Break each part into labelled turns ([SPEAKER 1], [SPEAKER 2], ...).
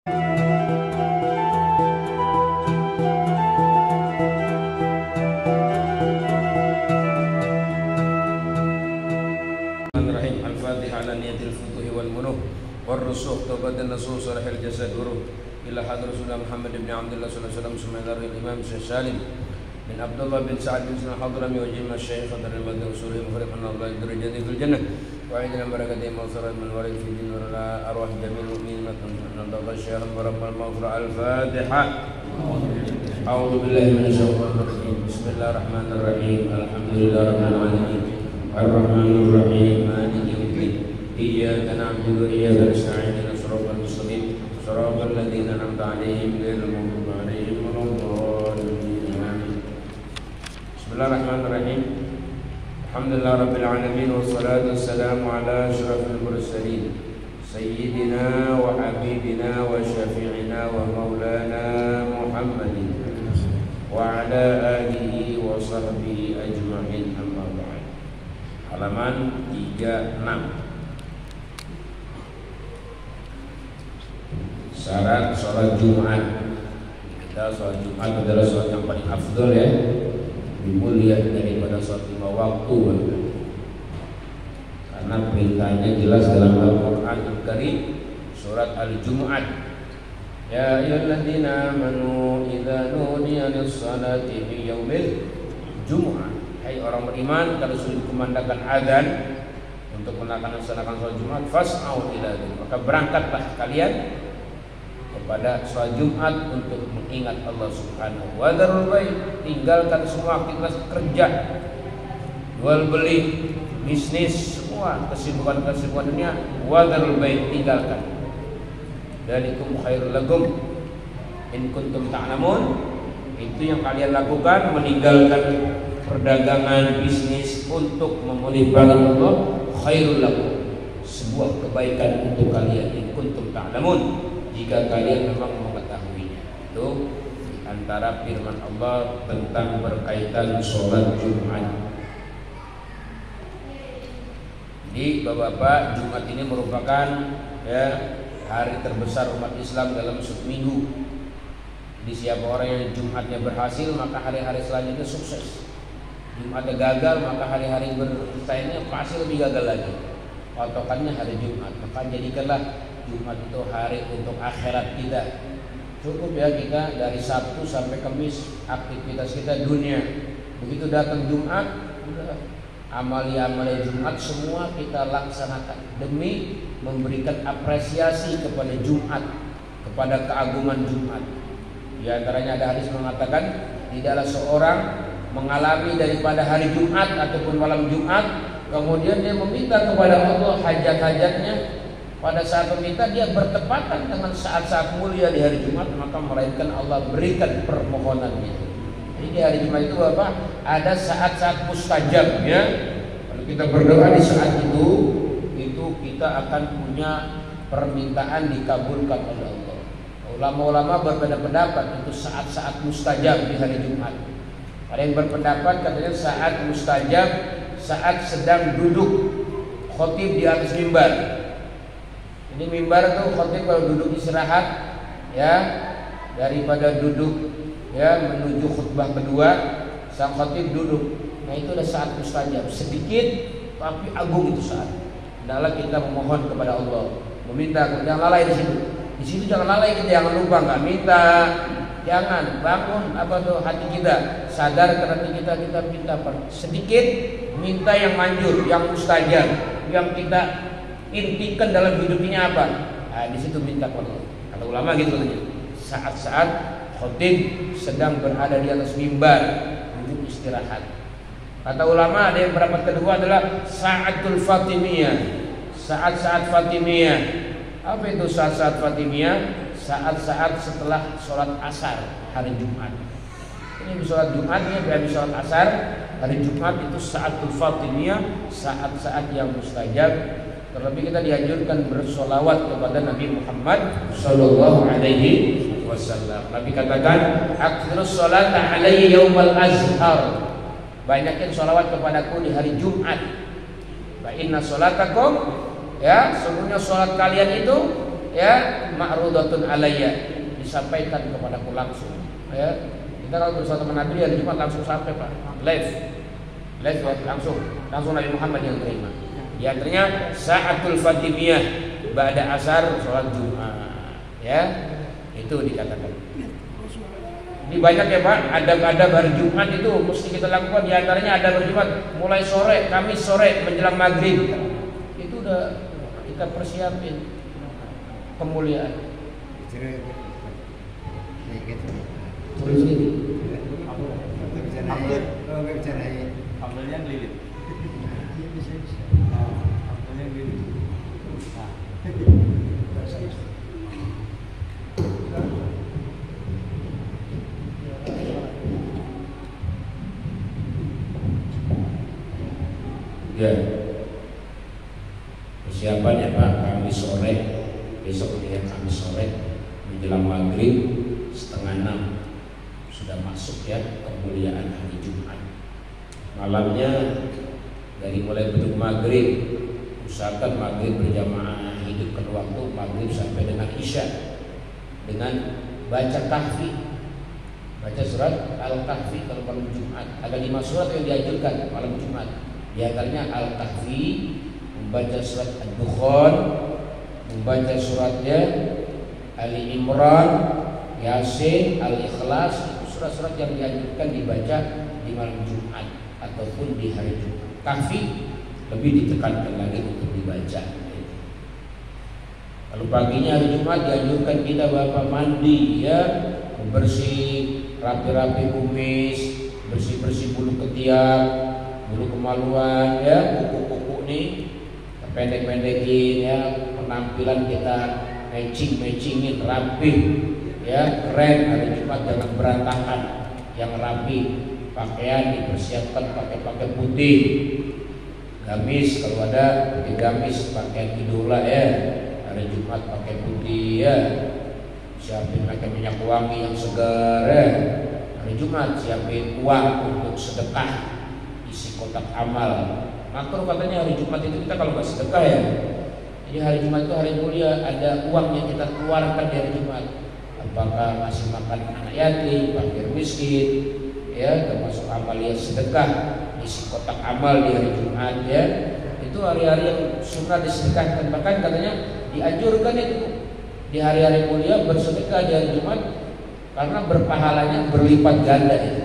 [SPEAKER 1] والرسوخ توبة النصوص صالح الجسد وروح إلى حضرة رسول محمد بن عبد الله صلى الله عليه وسلم ثم إلى الإمام سالم بن عبد الله بن سعد بن سنة حضرمي وجمع الشيخ حضر المدى وسوره مخرج من الله درجته في الجنة وعيدنا بركته مغفرة من ورد في الجنة ولا أرواح جميع المؤمنين من الله الشيخ ورب المغفرة. الفاتحة. أعوذ بالله من الشيطان الرجيم. بسم الله الرحمن الرحيم. الحمد لله رب العالمين الرحمن الرحيم مالك يوم الدين إياك نعبد وإياك نستعين اهدنا الصراط المستقيم صراط الذين أنعمت عليهم غير المغضوب عليهم ولا الضالين. آمين. بسم الله الرحمن الرحيم. الحمد لله رب العالمين والصلاة والسلام على أشرف المرسلين سيدنا وحبيبنا وشفيعنا ومولانا محمد وعلى آله وصحبه أجمعين. أما بعد. Halaman 36. Syarat sholat Jumat. Kita sholat Jumat adalah sholat yang paling afdal ya, lebih mulia daripada sholat 5 waktu. Karena perintahnya jelas dalam Al-Quran Al-Karim surat Al-Jumu'at. Ya ayyuhalladzina amanu idza nudiya lis-salati fi yaumil jumu'ah. Hai orang beriman, kalau sudah dikumandangkan azan untuk melaksanakan sholat Jumat, fas'au ila dzikr, maka berangkatlah kalian kepada sholat Jumat untuk mengingat Allah Subhanahu wa ta'ala. Tinggalkan semua aktivitas kerja, jual beli, bisnis, semua kesibukan dunia. Wadarul bait, tinggalkan. Dzalikum khairul lakum in kuntum ta'lamun. Itu yang kalian lakukan, meninggalkan perdagangan, bisnis untuk memulihkan Allah, khairul lakum, sebuah kebaikan untuk kalian in kuntum ta'lamun, jika kalian memang mengetahuinya. Itu antara firman Allah tentang berkaitan sholat Jumat. Jadi Bapak-bapak, Jumat ini merupakan ya hari terbesar umat Islam dalam seminggu. Jadi siapa orang yang Jumatnya berhasil, maka hari-hari selanjutnya sukses. Jumatnya gagal, maka hari-hari berikutnya pasti lebih gagal lagi. Patokannya hari Jumat. Maka jadikanlah Jumat itu hari untuk akhirat kita. Cukup ya kita dari Sabtu sampai Kamis aktivitas kita dunia. Begitu datang Jumat, udah amali-amali Jumat semua kita laksanakan demi memberikan apresiasi kepada Jumat, kepada keagungan Jumat. Di antaranya ada hadis mengatakan tidaklah seorang mengalami daripada hari Jumat ataupun malam Jumat kemudian dia meminta kepada Allah hajat-hajatnya, pada saat meminta dia bertepatan dengan saat-saat mulia di hari Jumat, maka melainkan Allah berikan permohonannya. Jadi di hari Jumat itu Bapak ada saat-saat mustajab ya. Kalau kita berdoa di saat itu kita akan punya permintaan dikabulkan oleh Allah. Ulama-ulama berbeda pendapat untuk saat-saat mustajab di hari Jumat. Ada yang berpendapat katanya saat mustajab saat sedang duduk khotib di atas mimbar. Ini mimbar tuh khotib kalau duduk istirahat ya, daripada duduk ya menuju khutbah kedua, sang khotib duduk. Nah itu ada saat mustajab, sedikit tapi agung itu saat. Hendaklah kita memohon kepada Allah, meminta, jangan lalai di situ. Di situ jangan lalai kita, jangan lupa nggak minta. Jangan bangun apa tuh hati kita, sadar ke hati kita minta sedikit, minta yang manjur, yang mustajab, yang kita intikan dalam hidup ini apa? Nah, di situ minta kepada Allah. Kata ulama gitu katanya. Saat-saat khotib sedang berada di atas mimbar, duduk istirahat. Kata ulama ada yang pendapat kedua adalah sa'atul Fatimiyah. Saat-saat Fatimiyah. Apa itu saat-saat Fatimiyah? Saat-saat setelah sholat asar hari Jumat. Ini sholat Jumatnya habis sholat asar hari Jumat itu sa'atul Fatimiyah, saat-saat yang mustajab. Terlebih kita dianjurkan bersolawat kepada Nabi Muhammad Sallallahu Alaihi Wasallam. Nabi katakan, "Akthirus sholata alaihi yaumal azhar." Banyakin sholawat kepadaku di hari Jumat. Fa inna sholatakum, ya, sungguhnya sholat kalian itu ya ma'rudatun alayya, disampaikan kepadaku langsung. Ya, kita kalau bersama teman Nabi hari Jumat langsung sampai Pak, live ya, langsung Nabi Muhammad yang terima. Di antaranya sa'atul Fatimiyah ba'da asar sholat Jumat, ya itu dikatakan. Ini banyak ya Pak, adab-adab hari Jumat itu mesti kita lakukan. Di antaranya adab hari Jumat mulai sore, Kamis sore menjelang maghrib itu udah kita persiapin kemuliaan. Terus ini
[SPEAKER 2] ambilnya lilit.
[SPEAKER 1] Ya, persiapannya Pak, Kamis sore, besok ketika Kamis sore menjelang maghrib 5:30 sudah masuk ya kemuliaan hari Jumat. Malamnya dari mulai beduk maghrib, usahakan maghrib berjamaah, hidupkan waktu maghrib sampai dengan isya dengan baca kahfi, baca surat Al-Kahfi kalau malam Jumat. Ada 5 surat yang dianjurkan malam Jumat. Di antaranya Al-Kahfi, membaca surat Ad-Dukhan, membaca suratnya Ali Imran, Yasin, Al-Ikhlas. Itu surat-surat yang dianjurkan dibaca di malam Jumat ataupun di hari Jumat. Kahfi lebih ditekankan lagi untuk dibaca. Kalau paginya hari Jumat dianjurkan kita Bapak mandi ya, bersih rapi-rapi kumis, bersih-bersih bulu ketiak, bulu kemaluan ya, kuku-kuku nih pendek-pendekin ya, penampilan kita matching-matchingin rapi ya, keren. Hari Jumat jangan berantakan, yang rapi. Pakaian dipersiapkan pakai putih, gamis kalau ada pakai gamis, pakaian idola ya. Hari Jumat pakai putih ya, siapin pakai minyak wangi yang segar ya. Hari Jumat siapin uang untuk sedekah, isi kotak amal. Makruh katanya hari Jumat itu kita kalau nggak sedekah ya. Jadi hari Jumat itu hari mulia, ada uang yang kita keluarkan di hari Jumat. Apakah ngasih makan anak yatim, fakir miskin, ya termasuk amalia sedekah, isi kotak amal di hari Jumat ya. Itu hari-hari yang sunnah disedekahkan. Bahkan katanya dianjurkan itu di hari-hari mulia bersedekah di hari Jumat karena berpahalanya berlipat ganda itu.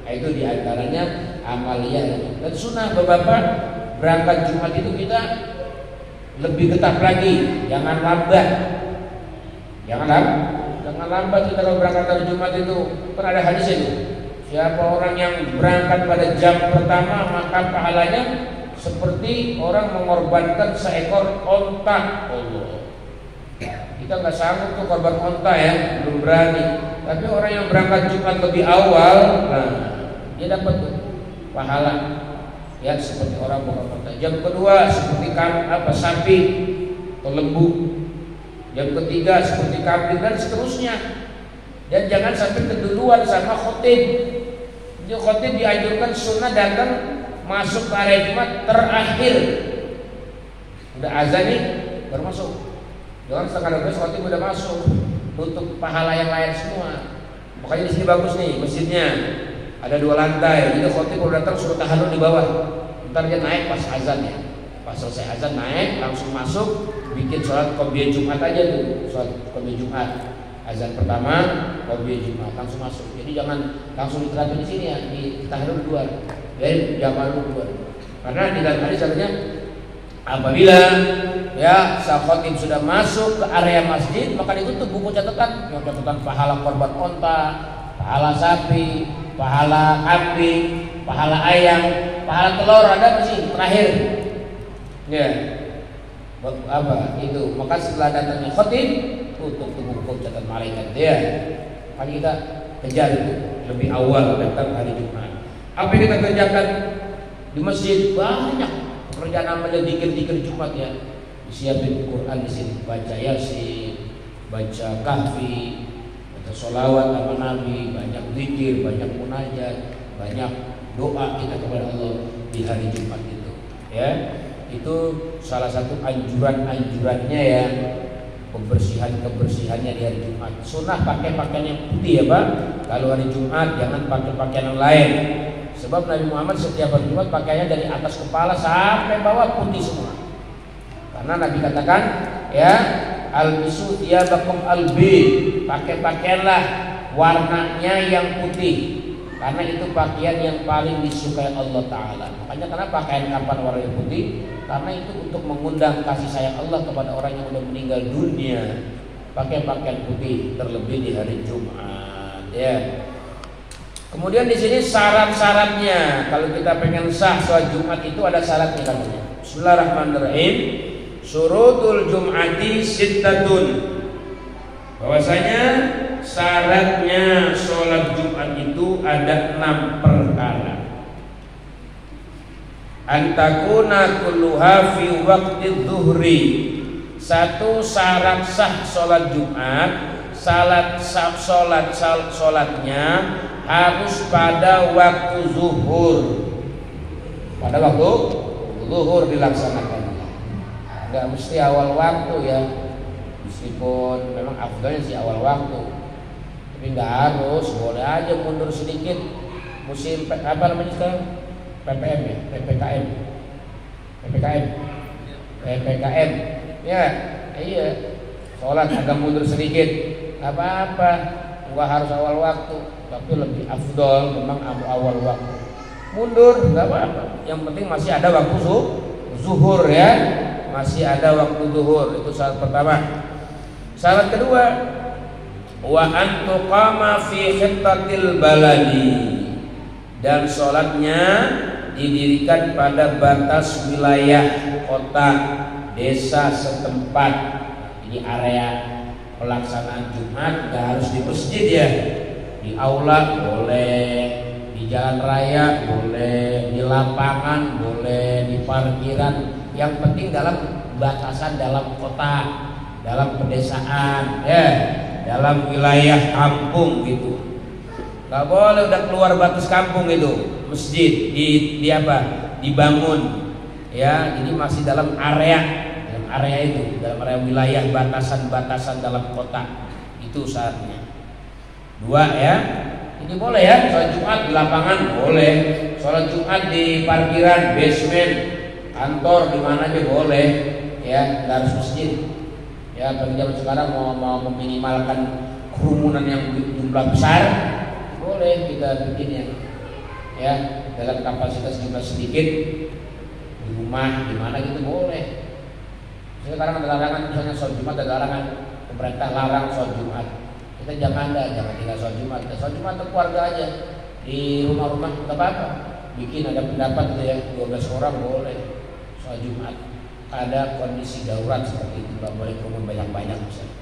[SPEAKER 1] Nah, itu diantaranya amalia. Dan sunnah Bapak berangkat Jumat itu kita lebih ketat lagi, jangan lambat. Jangan lambat kita kalau berangkat hari Jumat itu. Kan ada hadis itu. Siapa orang yang berangkat pada jam pertama maka pahalanya seperti orang mengorbankan seekor onta. Allah, kita nggak sanggup tuh korban onta ya, belum berani. Tapi orang yang berangkat Jumat lebih awal, nah dia dapat tuh pahala ya, seperti orang mengorbankan onta. Jam kedua seperti sapi atau lembu. Jam ketiga seperti kambing dan seterusnya. Dan jangan sampai keduluan sama khotib. Jadi khotib dianjurkan sunnah datang masuk ke area Jumat terakhir. Udah azan nih baru masuk. Jangan setengah 12 khotib udah masuk, untuk pahala yang lain semua. Makanya di sini bagus nih masjidnya, ada 2 lantai. Jadi khotib kalau datang suruh tahallul di bawah. Ntar dia naik pas azan ya. Pas selesai azan naik langsung masuk, bikin sholat qobliyah Jumat aja tuh, sholat qobliyah Jumat. Azan pertama, qobliyah Jumat langsung masuk. Jadi jangan langsung diterapin di sini ya, di tahallul luar. Biarin jamaah luar. Karena di dalam hadis artinya apabila ya sang khatib sudah masuk ke area masjid, maka ditutup buku catatan, catatan pahala korban onta, pahala sapi, pahala kambing, pahala ayam, pahala telur ada apa sih terakhir? Ya. Apa itu? Maka setelah datangnya khatib, tutup buku catatan malaikat dia. Maka kita kejar itu lebih awal datang hari Jumat. Apa yang kita kerjakan di masjid? Banyak pekerjaan amalnya, dikir-dikir Jumat ya. Disiapin Quran di sini, baca Yasin, baca Kahfi, baca sholawat sama Nabi, banyak zikir, banyak munajat, banyak doa kita kepada Allah di hari Jumat itu. Ya, itu salah satu anjurannya ya. kebersihannya di hari Jumat. Sunnah pakai pakaian yang putih ya Pak. Kalau hari Jumat jangan pakai pakaian yang lain. Sebab Nabi Muhammad setiap hari Jumat pakaiannya dari atas kepala sampai bawah putih semua. Karena Nabi katakan ya, albisu thiyabakum albi, pakai pakaianlah warnanya yang putih. Karena itu pakaian yang paling disukai Allah Ta'ala. Makanya kenapa pakaian kapan warnanya putih? Karena itu untuk mengundang kasih sayang Allah kepada orang yang sudah meninggal dunia. Pakai pakaian putih, terlebih di hari Jumat ya. Kemudian di sini syarat-syaratnya. Kalau kita pengen sah sholat Jumat itu ada syaratnya katanya. Bismillahirrahmanirrahim. Syurutul Jum'ati sittatun. Bahwasanya syaratnya sholat Jumat itu ada 6 perkara. Antakuna kulluha fi waqti dhuhri. Satu syarat sah sholat Jumat, sholatnya harus pada waktu zuhur. Pada waktu zuhur dilaksanakan. Enggak mesti awal waktu ya. Meskipun memang afdalnya sih awal waktu, tapi nggak harus, boleh aja mundur sedikit. Musim apa namanya sekarang? PPM ya, PPKM ya, iya. Sholat agak mundur sedikit, nggak apa-apa, nggak harus awal waktu, tapi lebih afdal memang awal waktu. Mundur nggak apa-apa, yang penting masih ada waktu zuhur ya, masih ada waktu zuhur. Itu syarat pertama. Syarat kedua, wa an tuqama fi khittatil baladi, dan sholatnya didirikan pada batas wilayah kota desa setempat. Ini area pelaksanaan Jumat nggak harus di masjid ya, di aula boleh, di jalan raya boleh, di lapangan boleh, di parkiran. Yang penting dalam batasan dalam kota, dalam pedesaan ya, dalam wilayah kampung gitu. Gak boleh udah keluar batas kampung itu masjid dibangun ya. Ini masih dalam area itu, dalam area wilayah batasan dalam kota. Itu syaratnya. 2 ya, ini boleh ya, sholat Jumat di lapangan boleh, sholat Jumat di parkiran, basement, kantor, di mana aja boleh ya, nggak harus masjid. Ya, bagi zaman sekarang mau meminimalkan kerumunan yang jumlah besar, boleh kita bikin ya dalam kapasitas jumlah sedikit, di rumah, di mana gitu boleh. Sekarang ada larangan, misalnya sholat Jumat ada larangan, pemerintah larang sholat Jumat. Kita jangan tinggal sholat Jumat. Sholat Jumat untuk keluarga aja di rumah-rumah nggak apa-apa. Bikin ada pendapat gitu ya, 12 orang boleh sholat Jumat. Ada kondisi darurat seperti itu, nggak boleh kerumun banyak-banyak misalnya.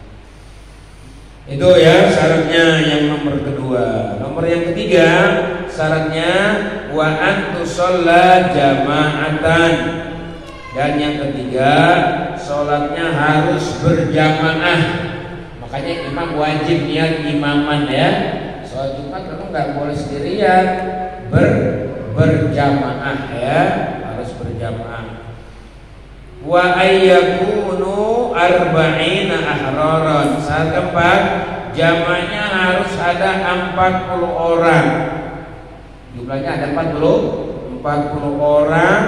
[SPEAKER 1] Itu ya syaratnya yang nomor kedua. Nomor yang ketiga syaratnya wa an tusalla jama'atan, dan yang ketiga sholatnya harus berjamaah. Makanya imam wajib niat imaman ya. Sholat Jumat memang nggak boleh sendirian, berjamaah ya, harus berjamaah. Wa ayyakunu arba'ina ahraran. Syarat keempat, jamaahnya harus ada 40 orang. Jumlahnya ada 40 orang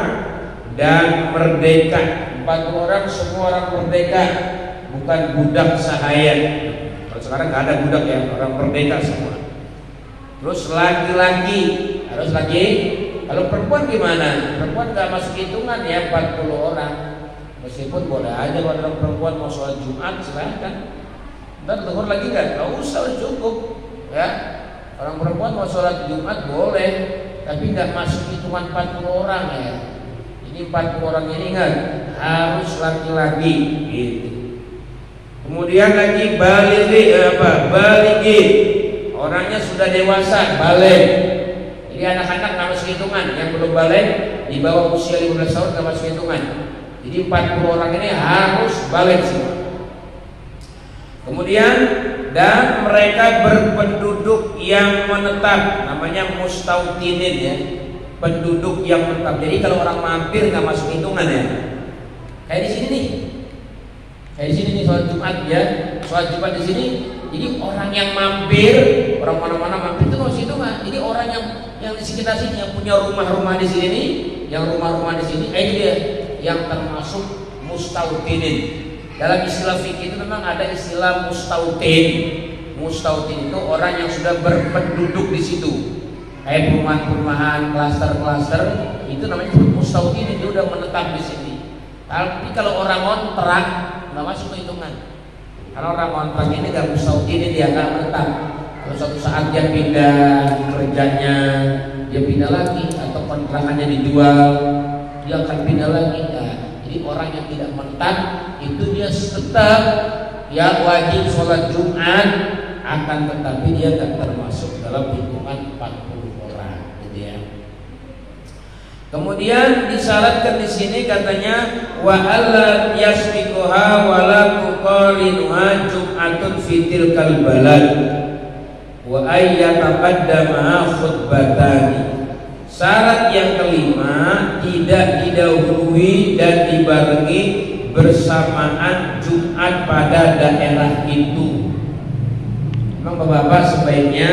[SPEAKER 1] dan merdeka. 40 orang semua orang merdeka, bukan budak sahaya. Kalau sekarang nggak ada budak ya, orang merdeka semua. Terus laki-laki harus laki. Kalau perempuan gimana? Perempuan nggak masuk hitungan ya 40 orang. Meskipun boleh aja kalau orang perempuan mau sholat Jumat silahkan. Ntar zuhur lagi nggak usah, cukup ya. Orang perempuan mau sholat Jumat boleh, tapi nggak masuk hitungan 40 orang ya. Ini 40 orang ini kan harus laki-laki gitu. Kemudian lagi baligi, orangnya sudah dewasa, balik. Jadi anak-anak nggak masuk hitungan, yang belum balik di bawah usia 15 tahun nggak masuk hitungan. Jadi 40 orang ini harus balik semua. Kemudian dan mereka berpenduduk yang menetap, namanya mustautinin ya, penduduk yang menetap. Jadi kalau orang mampir nggak masuk hitungan ya. Kayak di sini nih, Di sini nih sholat Jumat ya, sholat Jumat di sini. Jadi orang yang mampir, orang mana-mana mampir itu masih itu nggak. Jadi orang yang di sekitar sini yang punya rumah-rumah di sini nih, yang rumah-rumah di sini, ini dia yang termasuk mustautin. Dalam istilah fikih itu memang ada istilah mustautin. Mustautin itu orang yang sudah berpenduduk di situ. Kayak perumahan-perumahan, klaster-klaster, itu namanya mustautin, itu udah menetap di sini. Tapi kalau orang kontrak nggak masuk ke hitungan. Kalau orang kontrak ini nggak mustautin, ini dia nggak menetap. Kalau suatu saat dia pindah kerjanya, dia pindah lagi, atau kontrakannya dijual, dia akan pindah lagi. Nah, jadi orang yang tidak menetap itu dia tetap ya wajib sholat Jumat, akan tetapi dia tidak termasuk dalam hitungan 40 orang, gitu ya. Kemudian disyaratkan di sini katanya wa alla yasbiquha wa la tuqalinuha jum'atun fitil kalbalad wa ayyataqaddamaha khutbatani. Syarat yang kelima, tidak didahului dan dibarengi bersamaan Jumat pada daerah itu. Memang bapak-bapak sebaiknya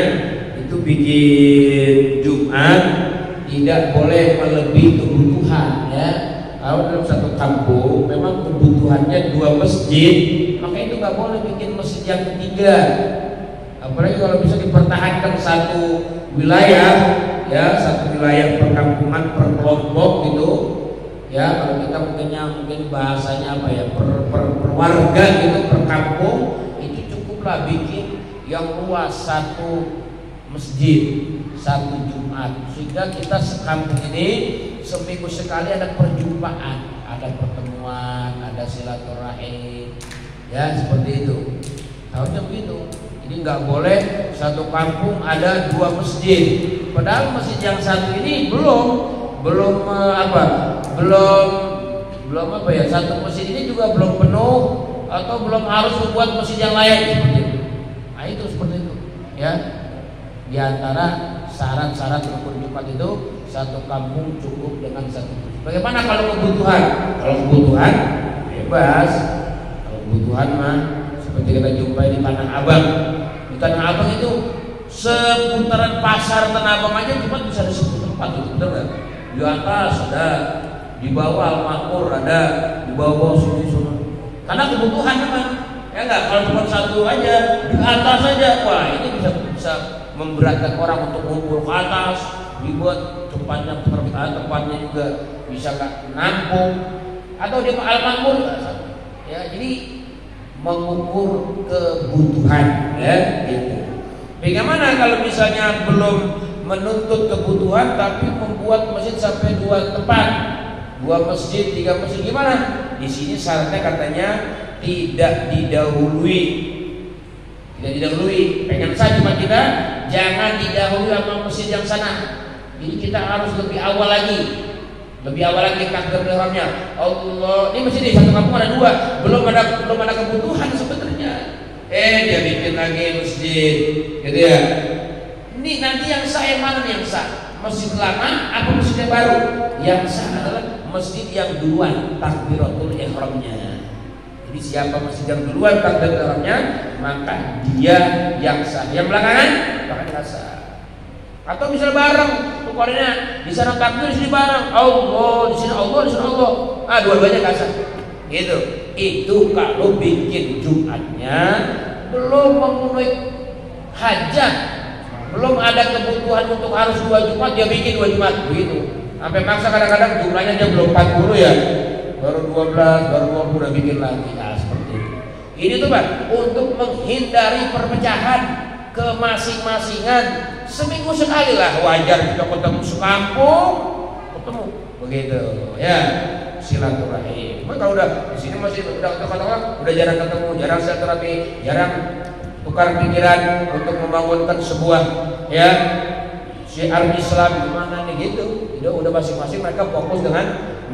[SPEAKER 1] itu bikin Jumat tidak boleh melebihi kebutuhan ya. Kalau dalam satu kampung memang kebutuhannya 2 masjid, maka itu nggak boleh bikin masjid yang ketiga. Apalagi kalau bisa dipertahankan satu wilayah ya, satu wilayah perkampungan per kelompok gitu ya. Kalau kita mungkin bahasanya apa ya, per warga gitu, per kampung, itu cukuplah bikin yang luas satu masjid, satu Jumat, sehingga kita sekampung ini seminggu sekali ada perjumpaan, ada pertemuan, ada silaturahim, ya seperti itu. Harusnya begitu. Jadi nggak boleh satu kampung ada 2 masjid. Padahal masjid yang satu ini belum apa ya, satu masjid ini juga belum penuh atau belum harus membuat masjid yang lain seperti itu. Nah itu seperti itu, ya. Di antara syarat-syarat rukun Jumat itu satu kampung cukup dengan satu. Bagaimana kalau kebutuhan? Kalau kebutuhan bebas. Kalau kebutuhan mah seperti kita jumpai di Tanah Abang. Di Tanah Abang itu seputaran pasar Tanah Abang aja Jumat bisa di 10 tempat itu, betul kan? Di atas ada, di bawah Al-Makmur ada, di bawah sini. Karena kebutuhan memang. Ya enggak, kalau cuma satu aja di atas saja, wah ini bisa memberatkan orang untuk ngumpul ke atas, dibuat tempatnya juga bisa nggak nampung, atau di Al-Makmur ya. Jadi mengukur kebutuhan ya gitu. Bagaimana kalau misalnya belum menuntut kebutuhan tapi membuat masjid sampai 2 tempat, 2 masjid, 3 masjid, gimana? Di sini syaratnya katanya tidak didahului. Tidak didahului. Pengen saja cuma kita jangan didahului sama masjid yang sana. Jadi kita harus lebih awal lagi. Lebih awal lagi takbir ihramnya. Allah, ini masjid di satu kampung ada 2, belum ada kebutuhan sebenarnya. Dia bikin lagi masjid, gitu ya. Ini nanti yang sah yang mana nih yang sah? Masjid lama apa masjid yang baru? Yang sah adalah masjid yang duluan takbiratul ihramnya. Jadi siapa masjid yang duluan takbiratul ihramnya, maka dia yang sah. Yang belakangan nggak sah. Atau misalnya bareng, pokoknya di sana takbir, di sini bareng, Allah, di sini Allah, di sini Allah. Dua-duanya nggak sah. Gitu. Itu kalau bikin Jumatnya belum memenuhi hajat, belum ada kebutuhan untuk harus 2 Jumat, dia bikin 2 Jumat begitu. Sampai maksa kadang-kadang jumlahnya dia belum 40 ya, baru 12, baru 20 udah bikin lagi. Nah seperti itu. Ini tuh Pak, untuk menghindari perpecahan ke masing-masingan. Seminggu sekali lah wajar kita ketemu sekampung, ketemu begitu ya, silaturahim. Cuma kalau udah di sini masih udah jarang ketemu, jarang silaturahmi, jarang tukar pikiran untuk membangunkan sebuah ya syiar Islam gimana nih gitu. Udah masing-masing mereka fokus dengan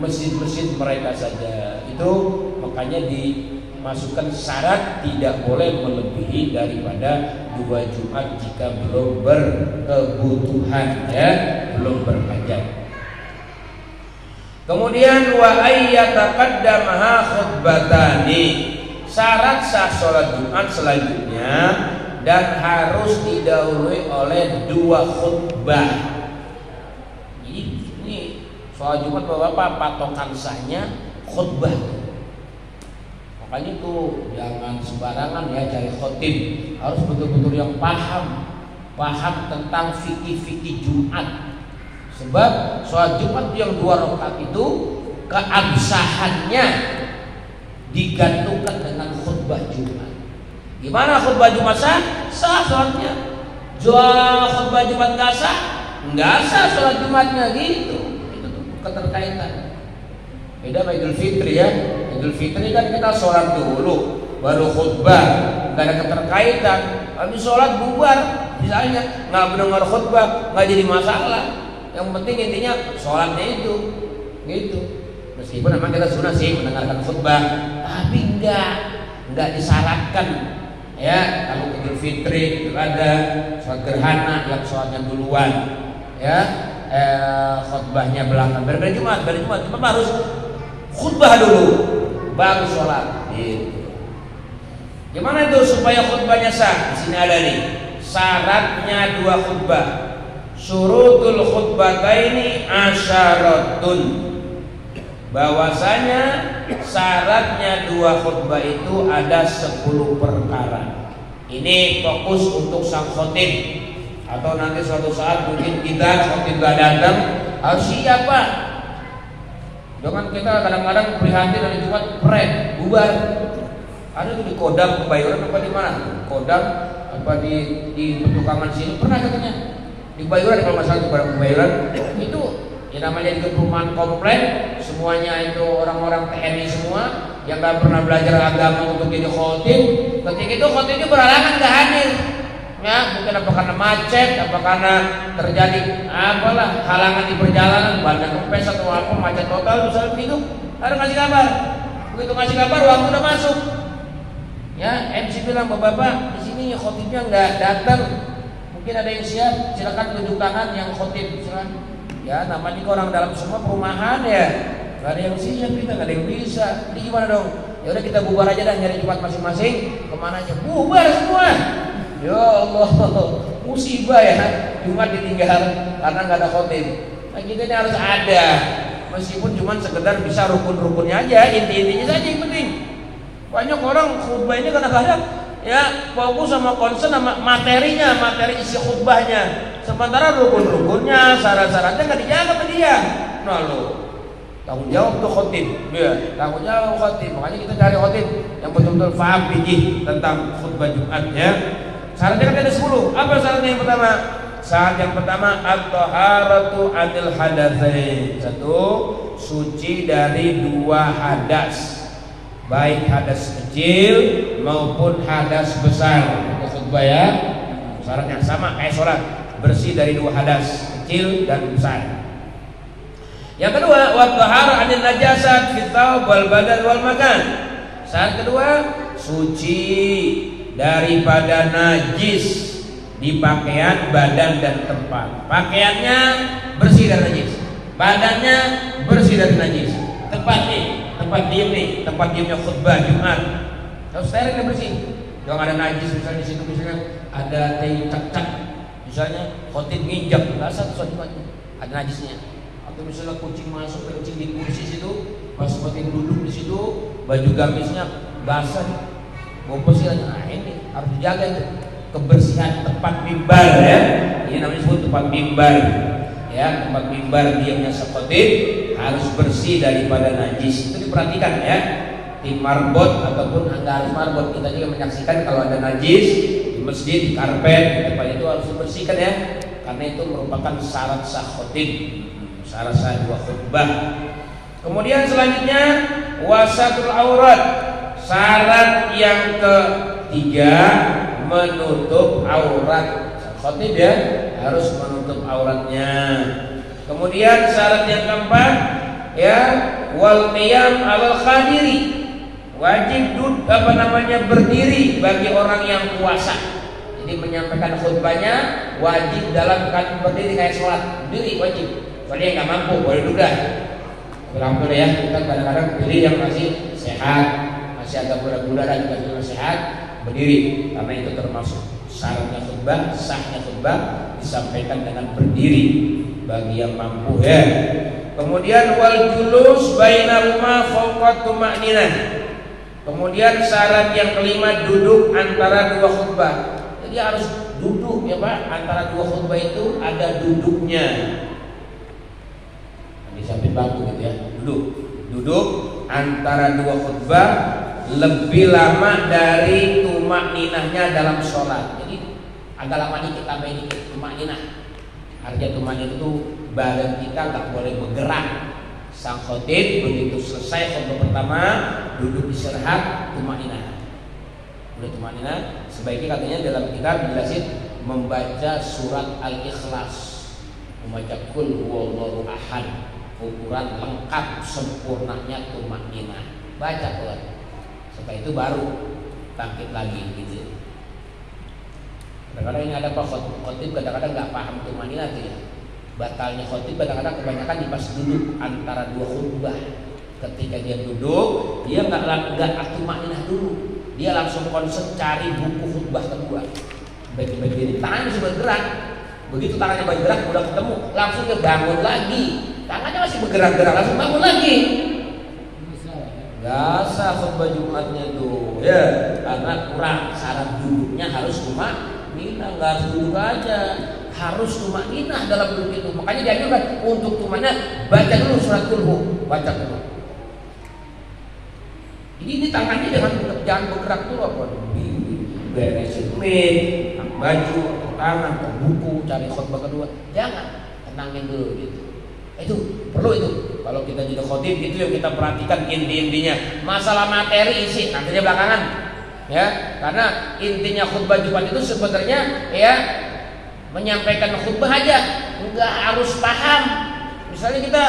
[SPEAKER 1] masjid-masjid mereka saja. Itu makanya dimasukkan syarat tidak boleh melebihi daripada 2 Jumat jika belum berkebutuhan ya, belum berhajat. Kemudian wa ayyataqaddamaha khutbatani. syarat sah sholat Jumat selanjutnya dan harus didahului oleh 2 khutbah. Jadi ini sholat Jumat Bapak patokan sahnya khutbah. Makanya tuh jangan sembarangan ya cari khotib, harus betul-betul yang paham tentang fikih-fikih Jumat. Sebab sholat Jumat yang 2 rakaat itu keabsahannya digantungkan dengan khutbah Jumat. Gimana khutbah Jumat sah? Sah sholatnya. Khutbah Jumat nggak sah? Nggak sah sholat Jumatnya gitu. Itu tuh keterkaitan. Beda sama Idul Fitri ya. Idul Fitri kan kita sholat dulu, baru khutbah. Nggak ada keterkaitan. Habis sholat bubar, misalnya nggak mendengar khutbah, nggak jadi masalah. Yang penting intinya sholatnya itu, gitu. Meskipun memang kita sunnah sih mendengarkan khutbah, tapi nggak disyaratkan. Ya, kalau Idul Fitri itu ada sholat gerhana yang sholatnya duluan, ya, khutbahnya belakang. Berbeda Jumat harus khutbah dulu, baru sholat. Gitu. Gimana itu supaya khutbahnya sah? Di sini ada nih syaratnya 2 khutbah. Syurutul khutbataini asyaratun. Bahwasanya syaratnya 2 khutbah itu ada 10 perkara. Ini fokus untuk sang khotib. Atau nanti suatu saat mungkin kita khotib gak datang, harus siap Pak. Jangan kita kadang-kadang prihatin hari Jumat bubar. Ada tuh di Kodam Kebayoran apa di mana? Kodam apa di Petukangan sini pernah katanya. Di Kebayoran kalau masalah di Kebayoran itu ya namanya itu perumahan komplek, semuanya itu orang-orang TNI semua yang nggak pernah belajar agama untuk jadi khotib. Ketika itu khotibnya berhalangan nggak hadir, ya mungkin apa karena macet, apa karena terjadi apalah halangan di perjalanan, banyak kempes atau apa macet total misalnya begitu, harus ngasih kabar. Begitu ngasih kabar waktu udah masuk, ya MC bilang bapak di sini khotibnya nggak datang, mungkin ada yang siap, silakan tunjuk tangan yang khotib silakan. Ya namanya orang dalam semua perumahan ya, nggak ada yang siap kita, nggak ada yang bisa. Jadi gimana dong? Ya udah kita bubar aja dah, nyari Jumat masing-masing. Kemana aja? Bubar semua. Ya Allah, musibah ya. Jumat ditinggal karena nggak ada khotib. Nah kita ini harus ada, meskipun cuma sekedar bisa rukun-rukunnya aja, inti-intinya saja yang penting. Banyak orang khutbah ini kadang-kadang ya fokus sama concern sama materinya, materi isi khutbahnya. Sementara rukun-rukunnya, syarat-syaratnya nggak dijaga sama dia. Nah lo tanggung jawab tuh khotib, ya tanggung jawab khotib. Makanya kita cari khotib yang betul-betul paham fikih tentang khutbah Jumat ya. Syaratnya kan ada 10. Apa syaratnya yang pertama? Syarat yang pertama at-taharatu anil hadatsain. 1, suci dari 2 hadas, baik hadas kecil maupun hadas besar. Untuk khutbah ya, syaratnya sama kayak sholat, bersih dari 2 hadas kecil dan besar. Yang kedua, wa tahara 'anil najasat fit thawb wal badan wal makan. Syarat kedua, suci daripada najis di pakaian, badan dan tempat. Pakaiannya bersih dari najis, badannya bersih dari najis. Tempat diam nih, tempat diamnya khutbah Jumat harus steril dan bersih. Jangan ada najis misalnya di situ, misalnya ada tai cak-cak, misalnya khotib nginjak, nggak sah sholat Jumatnya, ada najisnya. Atau misalnya kucing masuk, kencing di kursi situ, pas khotib duduk di situ, baju gamisnya basah, bau pesirnya. Nah ini harus dijaga itu kebersihan tempat mimbar ya. Ini namanya disebut tempat mimbar ya, tempat mimbar diamnya khotib harus bersih daripada najis. Itu diperhatikan ya. Di marbot ataupun nggak harus marbot, kita juga menyaksikan kalau ada najis di masjid, di karpet, di tempat itu harus dibersihkan ya, karena itu merupakan syarat sah khotib, syarat sah 2 khutbah. Kemudian selanjutnya wasatul aurat. Syarat yang ketiga menutup aurat. Khotib ya harus menutup auratnya. Kemudian syarat yang keempat ya wal qiyam alal khadiri. Wajib berdiri bagi orang yang puasa. Jadi menyampaikan khutbahnya wajib dalam keadaan berdiri kayak sholat, berdiri wajib. Kalau dia nggak mampu boleh duduk. Alhamdulillah ya, kita kadang-kadang berdiri yang masih sehat, masih agak gula-gula dan juga nasihat, berdiri, karena itu termasuk syaratnya khutbah, sahnya khutbah disampaikan dengan berdiri bagi yang mampu ya. Kemudian wal julus bainahuma fawqa tuma'ninah. Kemudian syarat yang kelima duduk antara dua khutbah. Jadi harus duduk ya Pak, antara dua khutbah itu ada duduknya. Di samping bangku gitu ya, duduk antara dua khutbah lebih lama dari tumakninahnya dalam sholat. Jadi agak lama dikit, tambahin dikit tumakninah. Artinya tumakninah itu badan kita nggak boleh bergerak. Sang khotib begitu selesai khutbah pertama duduk istirahat tumakninah. Udah tumakninah, sebaiknya katanya dalam kitab dijelasin membaca surat Al-Ikhlas, membaca Qul huwallahu ahad, ukuran lengkap sempurnanya tumakninah. Baca Quran. Setelah itu baru bangkit lagi gitu. Kadang-kadang ini ada khotib kadang-kadang nggak paham tumakninah itu ya. Batalnya khotib kadang-kadang kebanyakan di pas duduk antara dua khutbah. Ketika dia duduk, dia nggak tumakninah dulu. Dia langsung konsen cari buku khutbah kedua. Bagi-bagi ini tangannya masih bergerak. Begitu tangannya bergerak udah ketemu, langsung dia bangun lagi. Tangannya masih bergerak-gerak, langsung bangun lagi. Gak sah khutbah Jumatnya tuh ya, karena kurang syarat duduknya harus tumakninah, nggak harus duduk aja, harus tumakninah dalam duduk itu. Makanya dianjurkan untuk tumakninah baca dulu surat Qul, baca dulu. Jadi ini tangannya jangan bergerak dulu apa? Beresin meja, baju, tangan, buku, cari khutbah kedua, jangan, tenangin dulu gitu. Itu perlu itu. Kalau kita jadi khotib itu yang kita perhatikan inti-intinya. Masalah materi isi nantinya belakangan. Ya, karena intinya khutbah Jumat itu sebenarnya ya menyampaikan khutbah aja, enggak harus paham. Misalnya kita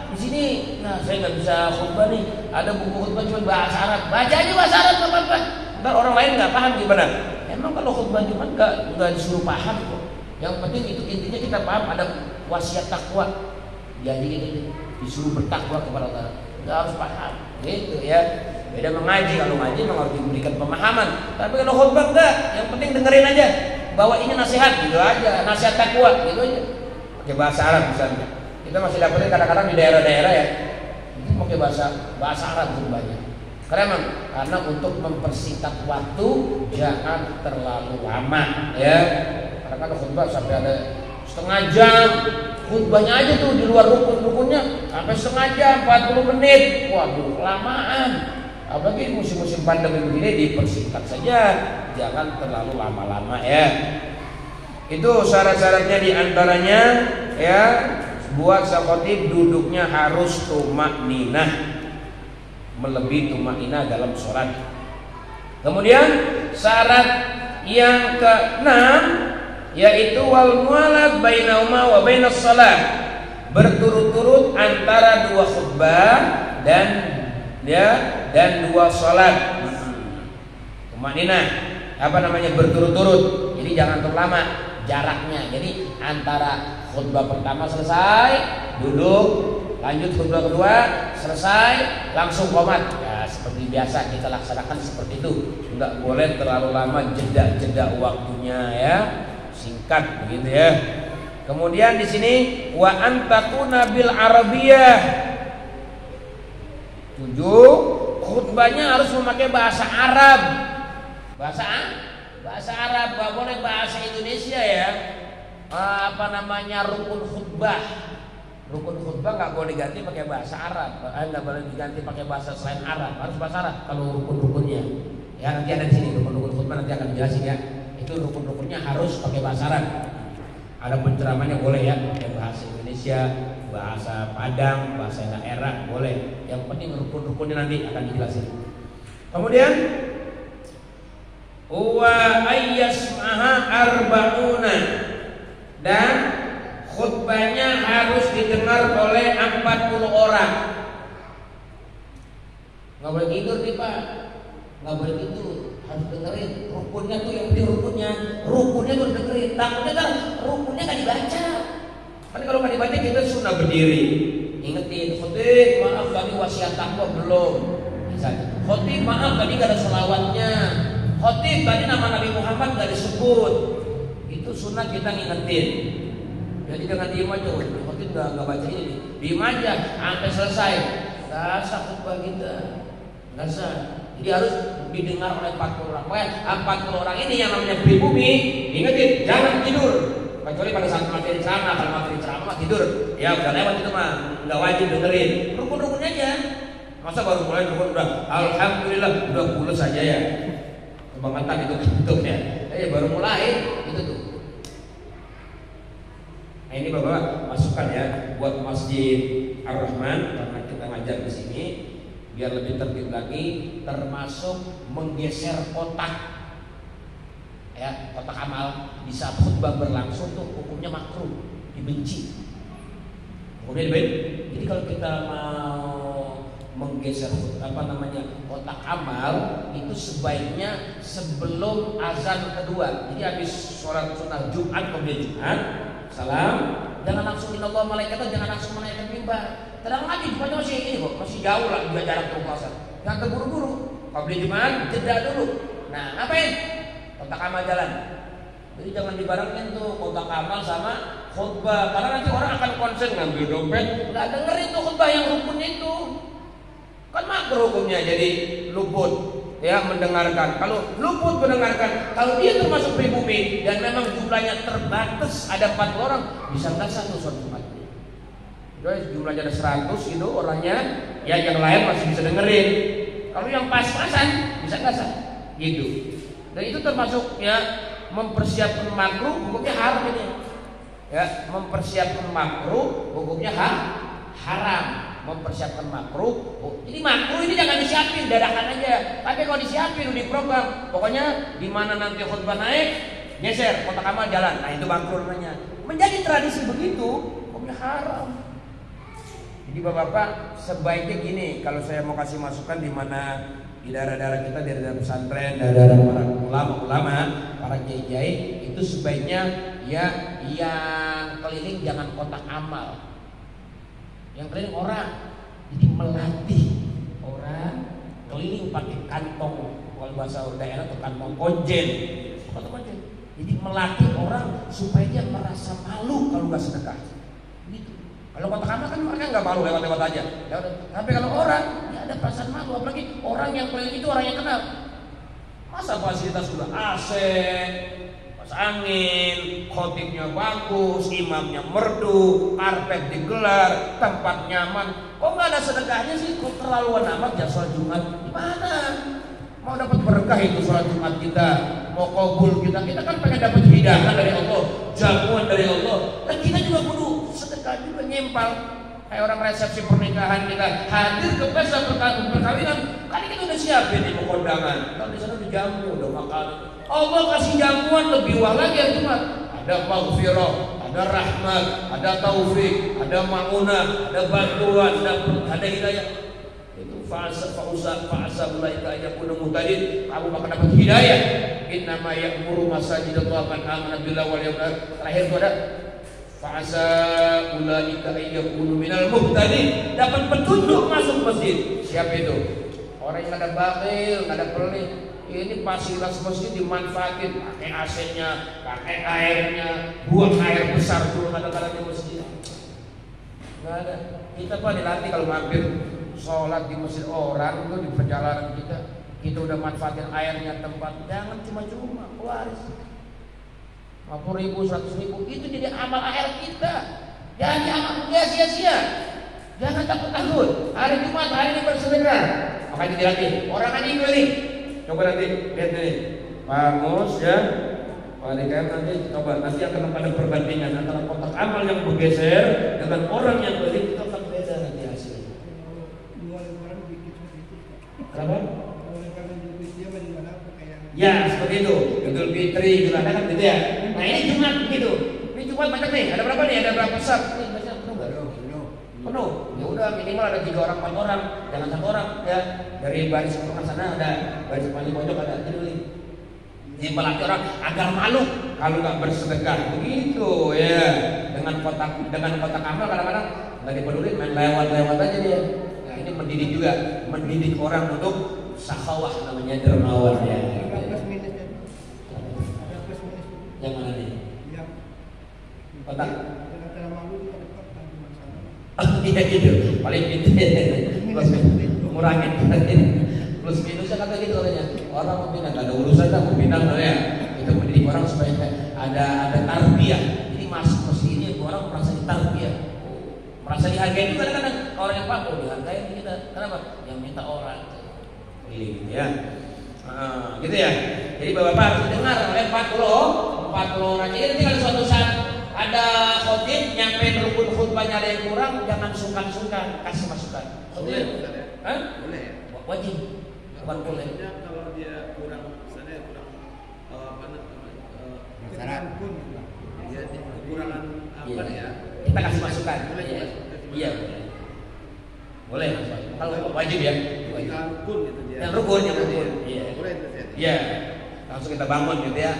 [SPEAKER 1] di sini, nah saya nggak bisa khutbah nih, ada buku khutbah cuma bahasa Arab, baca aja bahasa Arab nggak apa-apa. Ntar orang lain nggak paham gimana? Emang kalau khutbah Jumat nggak disuruh paham kok. Yang penting itu intinya kita paham ada wasiat takwa. Jadi ini disuruh bertakwa kepada Allah, nggak harus paham, gitu ya. Beda mengaji, kalau ngaji memang harus diberikan pemahaman. Tapi kalau khutbah enggak, yang penting dengerin aja. Bawa ini nasihat, gitu aja, nasihat takwa, gitu aja. Pakai bahasa Arab misalnya. Kita masih dapetin kadang-kadang di daerah-daerah ya, itu pakai bahasa Arab khutbahnya. Karena untuk mempersingkat waktu jangan terlalu lama, ya. Karena kan khutbah sampai ada setengah jam. Khutbahnya aja tuh di luar rukun-rukunnya sampai setengah jam, 40 menit. Waduh, kelamaan. Apalagi musim-musim pandemi begini dipersingkat saja, jangan terlalu lama-lama ya. Itu syarat-syaratnya diantaranya ya, buat sang khotib duduknya harus tumakninah, melebihi tumakninah dalam sholat. Kemudian syarat yang keenam yaitu wal mualat bainahuma wa bainas shalah, berturut-turut antara dua khutbah dan dua salat. Tumakninah apa namanya berturut-turut. Jadi jangan terlama jaraknya. Jadi antara khutbah pertama selesai duduk, lanjut khutbah kedua selesai langsung qomat. Ya seperti biasa kita laksanakan seperti itu. Enggak boleh terlalu lama jeda waktunya ya. Singkat begitu ya. Kemudian di sini wa antakuna bil arabiyah. 7. Khutbahnya harus memakai bahasa Arab. Bahasa Arab, enggak boleh bahasa Indonesia ya. Rukun khutbah. Rukun khutbah enggak boleh diganti pakai bahasa Arab. Enggak boleh diganti pakai bahasa selain Arab. Harus bahasa Arab kalau rukun-rukunnya. Ya nanti ada di sini rukun-rukun khutbah nanti akan dijelasin ya. Itu rukun-rukunnya harus pakai bahasa Arab. Ada penceramahnya boleh ya pakai bahasa Indonesia, bahasa Padang, bahasa daerah boleh. Yang penting rukun-rukunnya nanti akan dijelasin. Kemudian wa ayyasmaha arba'una, dan khutbahnya harus didengar oleh 40 orang. Nggak boleh tidur nih Pak, nggak boleh tidur. Harus dengerin rukunnya tuh, yang penting rukunnya tuh dengerin. Takutnya kan rukunnya nggak dibaca. Kan kalau nggak dibaca kita sunnah berdiri. Ingetin khotib, maaf tadi wasiat takwa belum. Misalnya khotib maaf tadi gak ada selawatnya, khotib tadi nama Nabi Muhammad gak disebut. Itu sunnah kita ngingetin. Jadi jangan diem aja, khotib gak baca ini, diem aja sampai selesai. Gak sah khutbah kita, gak sah. Jadi harus didengar oleh 40 orang. Pokoknya 40 orang ini yang namanya pribumi, ingetin jangan tidur. Kecuali pada saat materi ceramah, kalau materi ceramah tidur, ya udah lewat itu mah, nggak wajib dengerin. Rukun-rukun aja. Masa baru mulai rukun udah, alhamdulillah udah pulas aja ya. Kebangetan itu ya. Baru mulai itu tuh. Nah ini bapak masukkan ya buat Masjid Ar-Rahman karena kita ngajar di sini biar lebih tertib lagi, termasuk menggeser kotak. Ya, kotak amal di saat khutbah berlangsung tuh hukumnya makruh, dibenci. Hukumnya dibenci. Jadi kalau kita mau menggeser kotak amal itu sebaiknya sebelum azan kedua. Jadi habis sholat sunnah Jumat kemudian Jumat, salam, jangan langsung inallah malaikatnya, jangan langsung menaikkan mimbar. Tenang lagi, Jumatnya masih ini kok, masih jauh lah juga jarak puasa. Jangan terburu-buru. Kemudian Jumat jeda dulu. Nah, ngapain? Kotak amal jalan. Jadi jangan dibarengin tuh kotak amal sama khutbah, karena nanti orang akan konsen ngambil dompet, nggak dengerin tuh khutbah yang rukun itu. Kan makruh hukumnya jadi luput ya mendengarkan. Kalau luput mendengarkan, kalau dia termasuk pribumi dan memang jumlahnya terbatas ada 40 orang, bisa nggak satu sholat Jumat. Jadi jumlahnya ada 100 gitu orangnya, ya yang lain masih bisa dengerin. Kalau yang pas-pasan bisa nggak sah gitu. Dan itu termasuk ya mempersiapkan makruh, hukumnya haram ini. Ya, mempersiapkan makruh, hukumnya haram. Mempersiapkan makruh, jadi makruh ini jangan disiapin, dadakan aja. Tapi kalau disiapin udah diprogram, pokoknya di mana nanti khutbah naik, geser kotak amal jalan. Nah itu makruh namanya. Menjadi tradisi begitu, hukumnya haram. Jadi bapak-bapak sebaiknya gini, kalau saya mau kasih masukan di mana di daerah-daerah kita, di daerah pesantren, daerah para ulama-ulama, para kiai-kiai, itu sebaiknya ya yang keliling jangan kotak amal, yang keliling orang. Jadi melatih orang keliling pakai kantong, kalau bahasa daerah itu kantong konjen, jadi melatih orang supaya dia merasa malu kalau nggak sedekah. Gitu. Kalau kotak amal kan mereka nggak malu lewat-lewat aja. Ya udah. Tapi kalau orang ya ada perasaan malu, apalagi orang yang keliling itu orang yang kenal. Masa fasilitas sudah AC, pas angin, khotibnya bagus, imamnya merdu, karpet digelar, tempat nyaman. Kok nggak ada sedekahnya sih? Kok terlaluan amat ya sholat Jumat? Gimana? Mau dapat berkah itu sholat Jumat kita, mau kabul kita kan pengen dapat hidangan dari Allah, jamuan dari Allah. Dan kita juga perlu sedekah juga nyempal. Kayak orang resepsi pernikahan kita hadir ke pesta perkawinan, kan kita udah siapin di kondangan. Kalau di sana udah jamu, udah makan. Allah kasih jamuan lebih wah lagi ya Jumat. Ada maghfirah, ada rahmat, ada taufik, ada maunah, ada bantuan, ada hidayah. Itu fasa ulaika yakunu muhtadin, kamu bakal dapat hidayah. Innama ya'muru masajidallah man amana billahi wal yawmil akhir. Terakhir itu ada fasa ulaika yakunu minal muhtadin, dapat petunjuk masuk masjid. Siapa itu? Orang yang ada bakhil, ada pelit. Ini fasilitas masjid dimanfaatin, pakai AC-nya, pakai airnya, buang air besar dulu kadang-kadang di masjid. Nggak ada. Kita pak dilatih kalau mampir sholat di masjid orang itu di perjalanan kita udah manfaatin airnya, tempat, jangan cuma-cuma waris 50.000, 100.000 itu jadi amal akhir kita. Jangan sia-sia, jangan takut. Hari Jumat hari ini bersedekah, makanya dilatih orang aja keliling. Coba nanti lihat nih Pak Mus ya, Pak Dekan, nanti coba nanti akan ada perbandingan antara kotak amal yang bergeser dengan orang yang keliling, itu akan beda nanti hasilnya. Kenapa? Ya seperti itu, Idul Fitri juga ada kan gitu ya. Nah ini Jumat begitu. Ini Jumat banyak nih. Ada berapa nih? Ada berapa besar? Ini banyak penuh nggak? Penuh. Ya udah minimal ada 3 orang 4 orang, jangan 1 orang ya. Dari baris tengah sana ada, baris paling pojok ada. Jadi melatih orang agar malu kalau nggak bersedekah begitu ya. Dengan kotak amal kadang-kadang nggak dipeduli, main lewat aja dia. Nah ini mendidik juga, mendidik orang untuk sakhawah namanya, dermawan ya.
[SPEAKER 2] Ada plus minusnya. Ada plus minus.
[SPEAKER 1] Yang mana nih?
[SPEAKER 2] Yang
[SPEAKER 1] Kotak.
[SPEAKER 2] Antara malu di depan kan masalah.
[SPEAKER 1] Iya gitu, paling pintar. Plus ngurangin. Plus minusnya kata gitu katanya. Orang mau pindah, nggak ada urusan kan mau pindah ya. Itu mendidik orang supaya ada tarbiyah. Jadi mesti ini orang merasa ditarbiyah, merasa dihargai juga kadang-kadang. Orang yang pak, dihargai kita. Kenapa? Yang minta orang. Gitu ya. Gitu ya. Jadi bapak harus dengar oleh 40 orang. Jadi nanti kalau suatu saat ada khotib nyampe rukun khutbahnya ada yang kurang, jangan sungkan-sungkan kasih masukan.
[SPEAKER 2] Boleh.
[SPEAKER 1] Hah?
[SPEAKER 2] Boleh ya?
[SPEAKER 1] Wajib. Bukan boleh.
[SPEAKER 3] Kalau dia kurang, misalnya kurang apa
[SPEAKER 2] Syarat pun.
[SPEAKER 3] dia kekurangan apa ya?
[SPEAKER 1] Kita kasih masukan.
[SPEAKER 3] Boleh,
[SPEAKER 1] Iya.
[SPEAKER 3] boleh.
[SPEAKER 1] Iya. Boleh. Kalau wajib ya. Wajib.
[SPEAKER 3] Yang rukun gitu dia.
[SPEAKER 1] Yang rukun. Iya.
[SPEAKER 3] Boleh itu ya.
[SPEAKER 1] Iya. Langsung kita bangun gitu ya.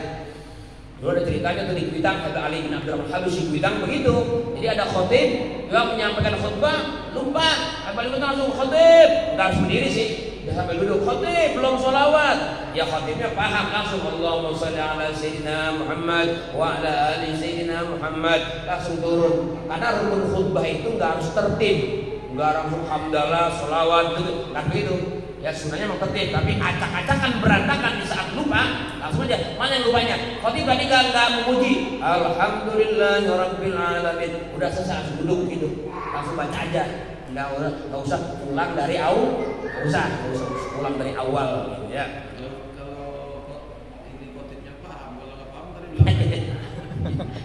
[SPEAKER 1] Dulu ada ceritanya tuh di Kuitang, kata Ali bin Abdurrahman Habsyi Kuitang begitu. Jadi ada khotib yang menyampaikan khutbah, lupa. Abang itu langsung khotib, nggak harus berdiri sih. Udah sampai duduk khotib, belum sholawat. Ya khotibnya paham langsung Allahumma sholli ala Sayyidina Muhammad wa ala ali Sayyidina Muhammad. Langsung turun. Karena rukun khutbah itu nggak harus tertib, nggak langsung hamdalah, sholawat gitu, nggak begitu. Ya sebenarnya memang tertib, tapi acak-acakan berantakan di saat lupa, langsung aja. Mana yang lupanya? Khotib tadi nggak memuji. Alhamdulillahirabbil alamin. Udah selesai langsung duduk gitu. Langsung baca aja. Nggak usah ulang dari awal. Nggak usah ulang dari awal gitu ya.
[SPEAKER 3] Kalau ini khotibnya paham, kalau nggak paham tadi bilang.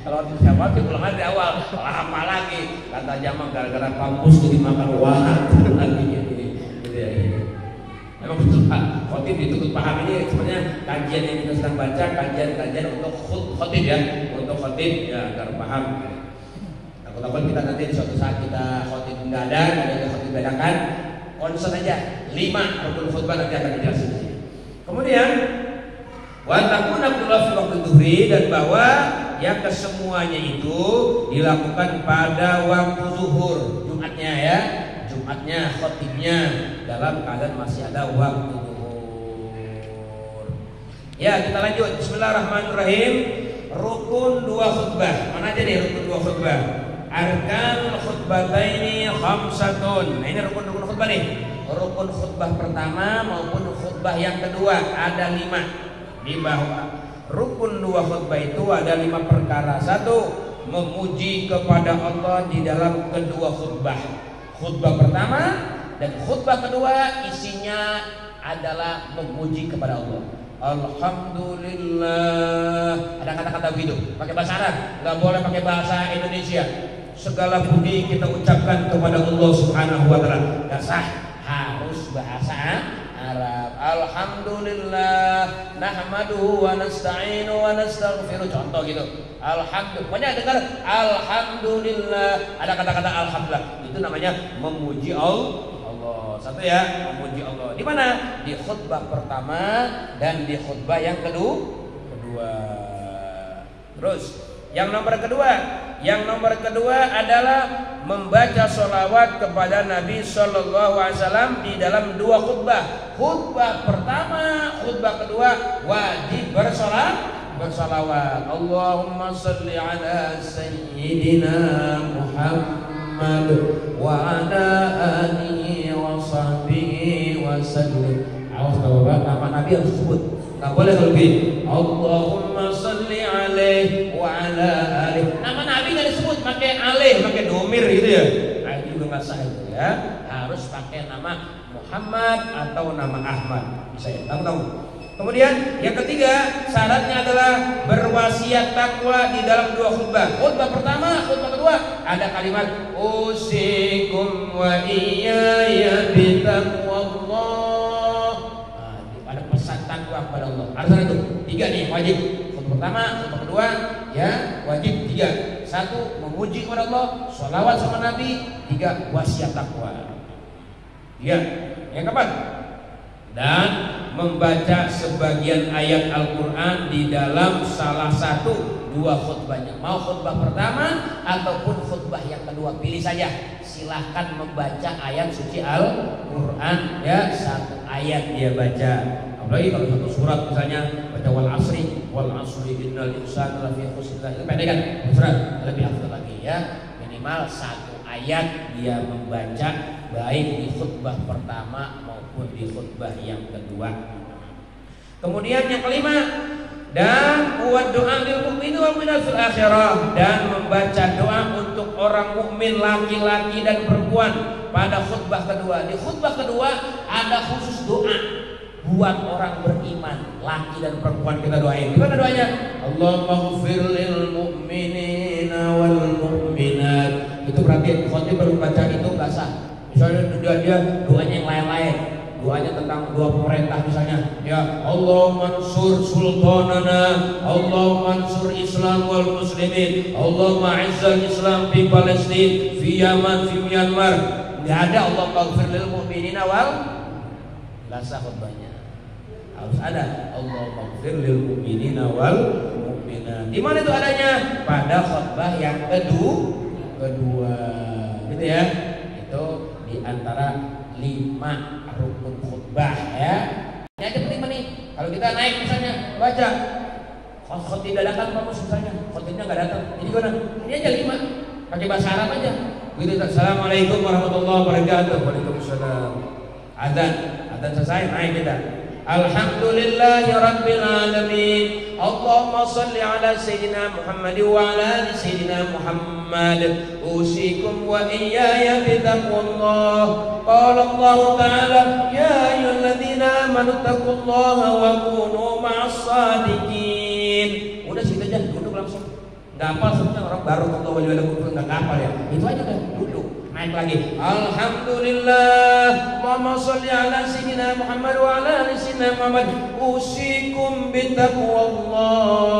[SPEAKER 1] Kalau tidak paham ulang aja dari awal. Lama lagi. Kata Jamal gara-gara kampus jadi makan wahat lagi gitu ya. Memang betul Pak, khotib dituntut paham ini sebenarnya kajian yang kita sedang baca, kajian untuk khotib ya, untuk khotib ya agar paham. Takut-takut kita nanti di suatu saat kita khotib nggak ada khotib bedakan, concern aja 5 rukun khutbah nanti akan dijelasin di sini. Kemudian wa takuna kullu fi waqti dhuhri, dan bahwa yang kesemuanya itu dilakukan pada waktu zuhur, Jumatnya ya. Jumatnya, khotibnya dalam keadaan masih ada waktu zuhur. Ya, kita lanjut. Bismillahirrahmanirrahim. Rukun 2 khutbah. Mana aja nih rukun 2 khutbah? Arkan khutbataini khamsatun. Nah, ini rukun khutbah nih. Rukun khutbah pertama maupun khutbah yang kedua ada 5 di bawah. Rukun 2 khutbah itu ada 5 perkara. 1, memuji kepada Allah di dalam kedua khutbah. Khutbah pertama dan khutbah kedua isinya adalah memuji kepada Allah. Alhamdulillah. Ada kata-kata begitu. Pakai bahasa Arab, nggak boleh pakai bahasa Indonesia. Segala puji kita ucapkan kepada Allah Subhanahu wa taala. Nggak sah, harus bahasa Arab. Alhamdulillah nahmaduhu wa nasta'inu wa nastaghfiruh. Contoh gitu. Alhamdulillah. Pokoknya dengar alhamdulillah. Ada kata-kata alhamdulillah. Itu namanya memuji Allah. Satu ya, memuji Allah. Di mana? Di khutbah pertama dan di khutbah yang kedua. Terus yang nomor kedua adalah membaca sholawat kepada Nabi Sallallahu Alaihi Wasallam di dalam 2 khutbah. Khutbah pertama, khutbah kedua wajib bersolawat. Allahumma salli ala Sayyidina Muhammad wa ala alihi wa sahbihi wa sallim. Nama Nabi harus disebut. Nggak boleh lebih. Allahumma salli alaihi wa ala alihi. Nama Nabi nggak disebut, pakai alaihi, pakai domir gitu ya. Nah, itu juga nggak sah itu ya. Harus pakai nama Muhammad atau nama Ahmad. Bisa ya? Tahu. Kemudian yang ketiga syaratnya adalah berwasiat takwa di dalam 2 khutbah. Khutbah pertama, khutbah kedua ada kalimat usikum wa iyaya bitaqwallah. Ada pesan takwa kepada Allah. Ada itu 3 nih wajib. Khutbah pertama, khutbah kedua ya wajib 3. 1 memuji kepada Allah, sholawat sama Nabi. 3 wasiat takwa. Ya, yang keempat dan membaca sebagian ayat Al-Quran di dalam salah satu 2 khutbahnya. Mau khutbah pertama ataupun khutbah yang kedua, pilih saja. Silahkan membaca ayat suci Al-Quran ya, 1 ayat dia baca. Apalagi kalau satu surat misalnya baca wal asri innal insana lafi khusr, itu pendek kan? Surat lebih afdal lagi ya. Minimal satu ayat dia membaca baik di khutbah pertama maupun di khutbah yang kedua. Kemudian yang kelima, dan buat doa lil mukmin wal mu'minat fil akhirah, dan membaca doa untuk orang mukmin laki-laki dan perempuan pada khutbah kedua. Di khutbah kedua ada khusus doa buat orang beriman, laki dan perempuan kita doain. Gimana doanya? Allahumma ighfir lil mu'minina wal mu'minat. Itu berarti khotib baru baca itu enggak sah. Misalnya dia doanya yang lain-lain. Doanya tentang doa pemerintah misalnya, ya Allah mansur sultanana, Allah mansur Islam wal muslimin, Allah ma'izzal Islam di Palestina, fi Yaman, fi Myanmar. Enggak ada Allah maghfir lil mu'minina wal, la sah khutbahnya. Harus ada Allah maghfir lil mu'minina wal mu'minat. Di mana itu adanya? Pada khutbah yang kedua. Gitu ya. Itu di antara 5 rukun khutbah ya. Ini aja penting nih. Kalau kita naik misalnya baca khotib dadakan kamu misalnya, khotibnya nggak datang. Ini gimana? Ini aja 5. Pakai bahasa Arab aja. Begitu. Assalamualaikum warahmatullahi wabarakatuh. Waalaikumsalam. Adzan selesai naik kita. Alhamdulillahi rabbil alamin. Allahumma shalli ala sayyidina Muhammad wa ala ali sayyidina Muhammad. Usikum wa iyaya bitaqwallah. Qala Allah ta'ala ya ayyuhalladzina amanu taqullaha wa kunu ma'as shadiqin. Udah situ aja, duduk langsung. Enggak hafal sebenarnya orang baru kalau wajib ada kumpul enggak hafal ya. Itu aja kan, duduk. Naik lagi. Alhamdulillah. Allahumma shalli ala sayyidina Muhammad wa ala ali sayyidina Muhammad. Usikum bitaqwallah.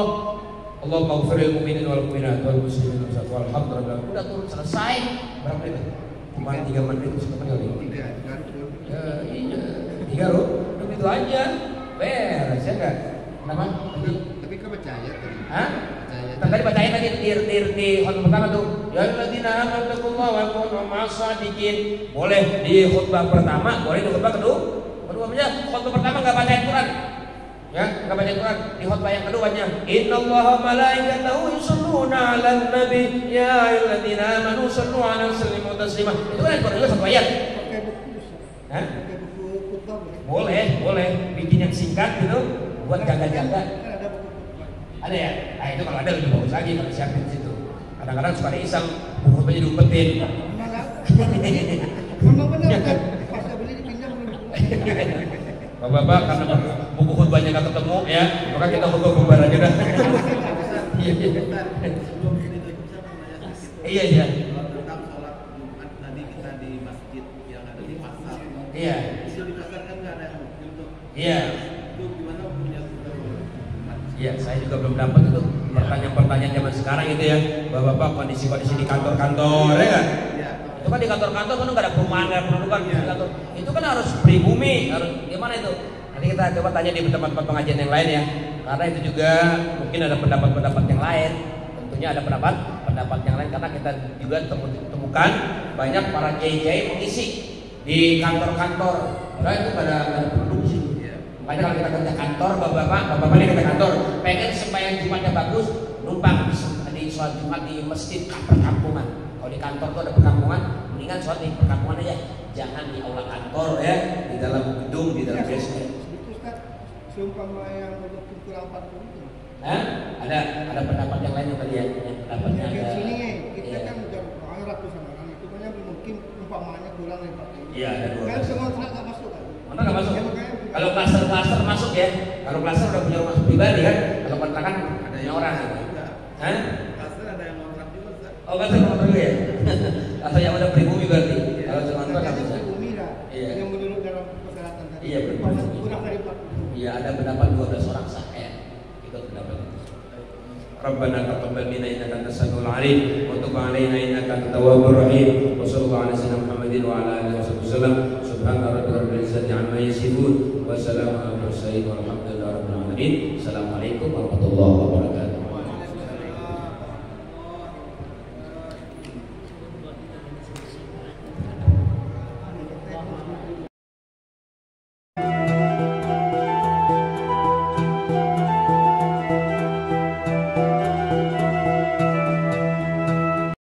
[SPEAKER 1] Allahumma ighfir lil mu'minin wal mu'minat wal muslimin wal alhamdulillah. Udah turun selesai. Berapa menit? Cuma 3 menit setengah kali. 3. Ya, iya. 3 loh. Begitu aja. Beres ya enggak? Kenapa?
[SPEAKER 2] Tapi kau baca ayat tadi.
[SPEAKER 1] Hah? Tadi bacain tadi di khutbah pertama tuh. Ya alladzina amanu taqullaha wa kunu ma'as shadiqin. Boleh di khutbah pertama, boleh di khutbah kedua. Keduanya khutbah pertama enggak baca Al-Qur'an. Ya, enggak baca Al-Qur'an. Di khutbah yang keduanya, innallaha malaikatahu yusholluna 'alan nabi ya ayyuhalladzina amanu shallu 'alaihi wa sallimu taslima. Itu kan Al-Qur'an itu satu ayat.
[SPEAKER 2] Pakai buku.
[SPEAKER 1] Hah?
[SPEAKER 2] Pakai buku khutbah boleh.
[SPEAKER 1] Boleh. Bikin yang singkat gitu buat jaga-jaga.
[SPEAKER 2] Kan ada buku khutbah.
[SPEAKER 1] Ada ya? Nah itu kalau ada lebih bagus lagi kalau siapin situ. Kadang-kadang suka ada iseng buku khutbahnya diumpetin.
[SPEAKER 2] Memang benar kan? Pas saya beli dipinjam belum.
[SPEAKER 1] Bapak-bapak karena buku khutbahnya nggak ketemu ya, maka kita khutbah bubar aja dah. Iya.
[SPEAKER 3] Iya. Tentang sholat Jumat tadi kita di masjid yang ada di pasar.
[SPEAKER 1] Iya.
[SPEAKER 3] Itu di pasar kan nggak ada hukum tuh.
[SPEAKER 1] Iya.
[SPEAKER 3] Itu gimana hukumnya Jumat?
[SPEAKER 1] Iya, saya juga belum dapat itu pertanyaan-pertanyaan zaman sekarang itu ya, bapak-bapak kondisi-kondisi di kantor-kantor ya kan?
[SPEAKER 3] Iya.
[SPEAKER 1] Itu kan di kantor-kantor kan nggak ada perumahan, nggak ada pendudukan di kantor. Itu kan harus pribumi, harus gimana itu? Nanti kita coba tanya di tempat-tempat pengajian yang lain ya, karena itu juga mungkin ada pendapat-pendapat yang lain. Tentunya ada pendapat yang lain karena kita juga temukan banyak para kiai-kiai mengisi di kantor-kantor. Karena itu pada penduduk sih. Makanya kalau kita kerja kantor, bapak-bapak ini kerja kantor, pengen sembahyang Jumatnya bagus, numpang di sholat Jumat di masjid perkampungan. Kalau di kantor tuh ada perkampungan, mendingan sholat di perkampungan aja, jangan di aula kantor ya, di dalam gedung, di dalam basement.
[SPEAKER 2] Itu Ustaz, seumpama yang berdoa kurang 40 itu.
[SPEAKER 1] Hah? Ada pendapat yang lain yang tadi ya, yang pendapatnya
[SPEAKER 2] Di
[SPEAKER 1] ada.
[SPEAKER 2] sini kita
[SPEAKER 1] Iya.
[SPEAKER 2] kan udah ratusan orang, itu banyak mungkin umpamanya kurang dari 40.
[SPEAKER 1] Iya, ada 12.
[SPEAKER 2] Kan semua orang nggak masuk kan?
[SPEAKER 1] Mana nggak masuk?
[SPEAKER 2] Ya, makanya-
[SPEAKER 1] Kalau klaster masuk ya. Kalau klaster udah punya rumah pribadi kan. Kalau kontrakan
[SPEAKER 3] Ada
[SPEAKER 1] yang orang.
[SPEAKER 3] juga.
[SPEAKER 1] Hah?
[SPEAKER 3] Pasar ada yang kontrak juga, Ustaz.
[SPEAKER 1] Oh klaster kontrak juga ya. Atau yang udah pribumi berarti.
[SPEAKER 3] Iya.
[SPEAKER 1] Kalau cuma kontrak nggak
[SPEAKER 2] Makanya
[SPEAKER 1] bisa.
[SPEAKER 2] pribumi lah,
[SPEAKER 1] Iya.
[SPEAKER 2] yang menurut dalam persyaratan tadi.
[SPEAKER 1] Iya, betul.
[SPEAKER 2] Banyak kurang dari 40.
[SPEAKER 1] Iya ada pendapat 12 orang sah ya. Itu pendapat. Rabbana taqabbal minna innaka antas samiul alim wa tub 'alaina innaka antat tawwabur rahim. Wa sallallahu ala sayyidina Muhammadin wa ala alihi wasallam. Subhana rabbika rabbil izzati 'amma yasifun wa salamun alal mursalin walhamdulillahi rabbil alamin. Assalamualaikum warahmatullahi